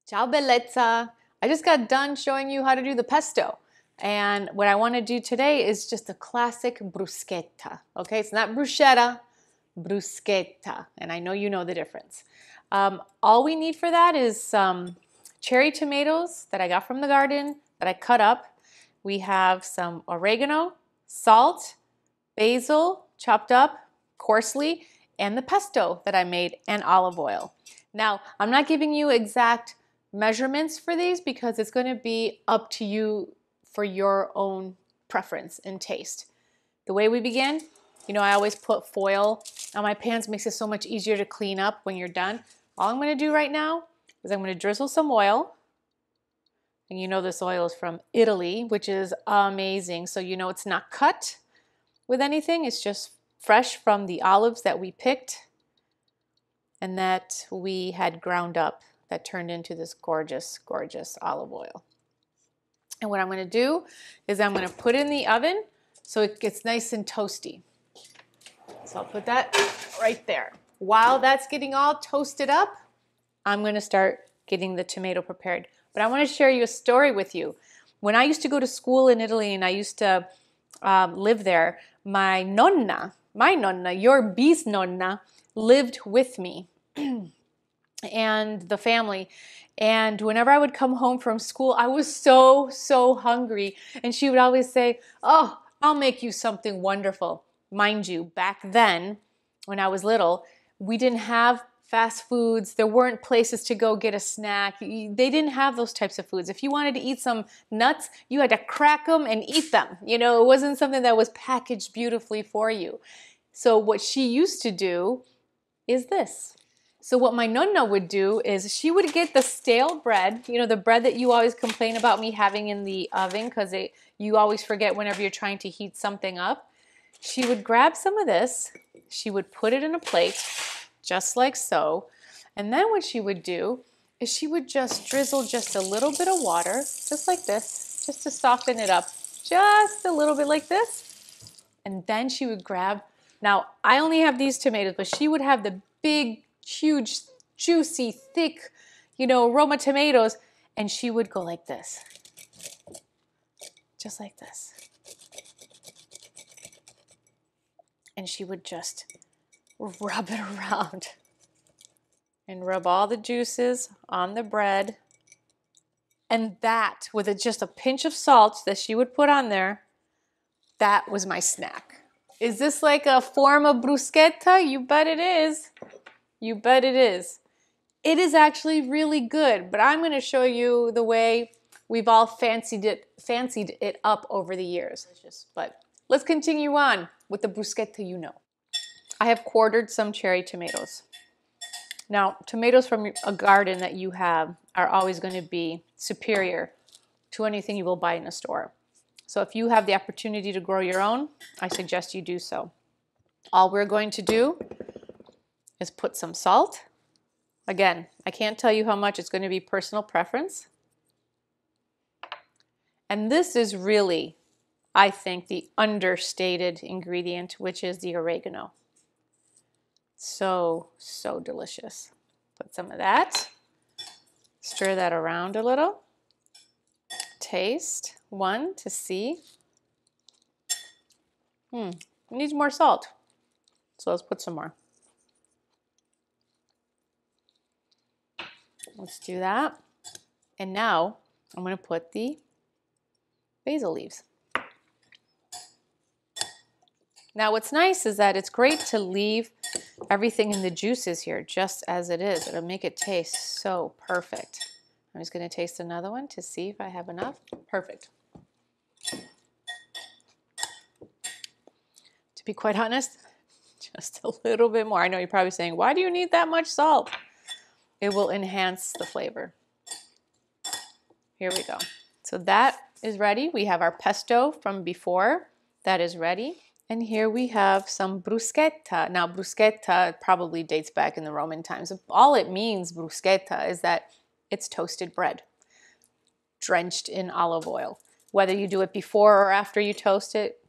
Ciao Bellezza! I just got done showing you how to do the pesto. And what I want to do today is just a classic bruschetta. Okay, it's not bruschetta, bruschetta. And I know you know the difference. All we need for that is some cherry tomatoes that I got from the garden that I cut up. We have some oregano, salt, basil chopped up coarsely, and the pesto that I made, and olive oil. Now, I'm not giving you exact measurements for these because it's going to be up to you for your own preference and taste. The way we begin, you know, I always put foil on my pans, makes it so much easier to clean up when you're done. All I'm going to do right now is I'm going to drizzle some oil. And you know this oil is from Italy, which is amazing. So you know it's not cut with anything. It's just fresh from the olives that we picked and that we had ground up that turned into this gorgeous, gorgeous olive oil. And what I'm going to do is I'm going to put it in the oven so it gets nice and toasty. So I'll put that right there. While that's getting all toasted up, I'm going to start getting the tomato prepared. But I want to share you a story with you. When I used to go to school in Italy and I used to live there, my nonna, your bisnonna, lived with me and the family. And whenever I would come home from school, I was so hungry. And she would always say, "Oh, I'll make you something wonderful." Mind you, back then, when I was little, we didn't have fast foods. There weren't places to go get a snack. They didn't have those types of foods. If you wanted to eat some nuts, you had to crack them and eat them. You know, it wasn't something that was packaged beautifully for you. So what she used to do is this. So what my nonna would do is she would get the stale bread, you know, the bread that you always complain about me having in the oven because you always forget whenever you're trying to heat something up. She would grab some of this, she would put it in a plate, just like so. And then what she would do is she would just drizzle just a little bit of water, just like this, just to soften it up, just a little bit like this. And then she would grab, now I only have these tomatoes, but she would have the big, huge, juicy, thick, you know, Roma tomatoes, and she would go like this, just like this. And she would just rub it around and rub all the juices on the bread. And that, with just a pinch of salt that she would put on there, that was my snack. Is this like a form of bruschetta? You bet it is. You bet it is. It is actually really good, but I'm going to show you the way we've all fancied it up over the years. But let's continue on with the bruschetta you know. I have quartered some cherry tomatoes. Now, tomatoes from a garden that you have are always going to be superior to anything you will buy in a store. So if you have the opportunity to grow your own, I suggest you do so. All we're going to do is put some salt. Again, I can't tell you how much. It's going to be personal preference. And this is really, I think, the understated ingredient, which is the oregano. So delicious. Put some of that. Stir that around a little. Taste one to see. It needs more salt. So let's put some more. Let's do that. And now I'm going to put the basil leaves. Now what's nice is that it's great to leave everything in the juices here just as it is. It'll make it taste so perfect. I'm just going to taste another one to see if I have enough. Perfect. To be quite honest, just a little bit more. I know you're probably saying, why do you need that much salt? It will enhance the flavor. Here we go. So that is ready. We have our pesto from before. That is ready. And here we have some bruschetta. Now, bruschetta probably dates back in the Roman times. All it means, bruschetta, is that it's toasted bread, drenched in olive oil. Whether you do it before or after you toast it,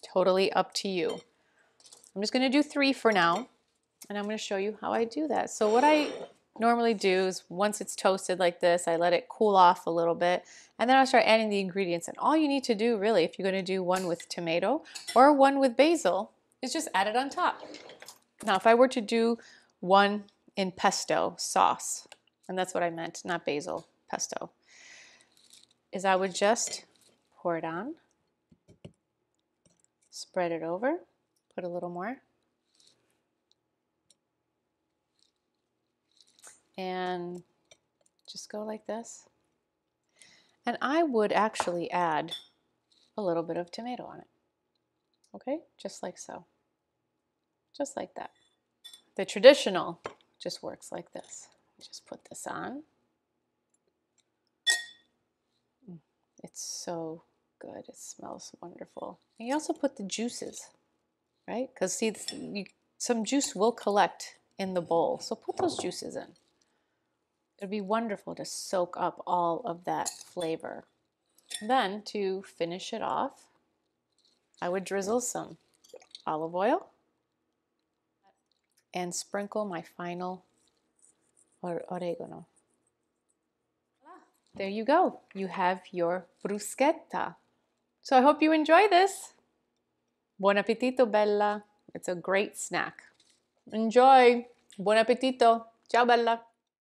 totally up to you. I'm just going to do 3 for now, and I'm going to show you how I do that. So what I normally do is once it's toasted like this, I let it cool off a little bit, and then I'll start adding the ingredients. And all you need to do really, if you're going to do one with tomato or one with basil, is just add it on top. Now, if I were to do one in pesto sauce, and that's what I meant, not basil, pesto, is I would just pour it on, spread it over, put a little more, and just go like this. And I would actually add a little bit of tomato on it. Okay, just like so. Just like that. The traditional just works like this. Just put this on. It's so good. It smells wonderful. And you also put the juices, right? Because see, some juice will collect in the bowl. So put those juices in. It'd be wonderful to soak up all of that flavor. Then to finish it off, I would drizzle some olive oil and sprinkle my final oregano. There you go. You have your bruschetta. So I hope you enjoy this. Buon appetito, Bella. It's a great snack. Enjoy. Buon appetito. Ciao, Bella.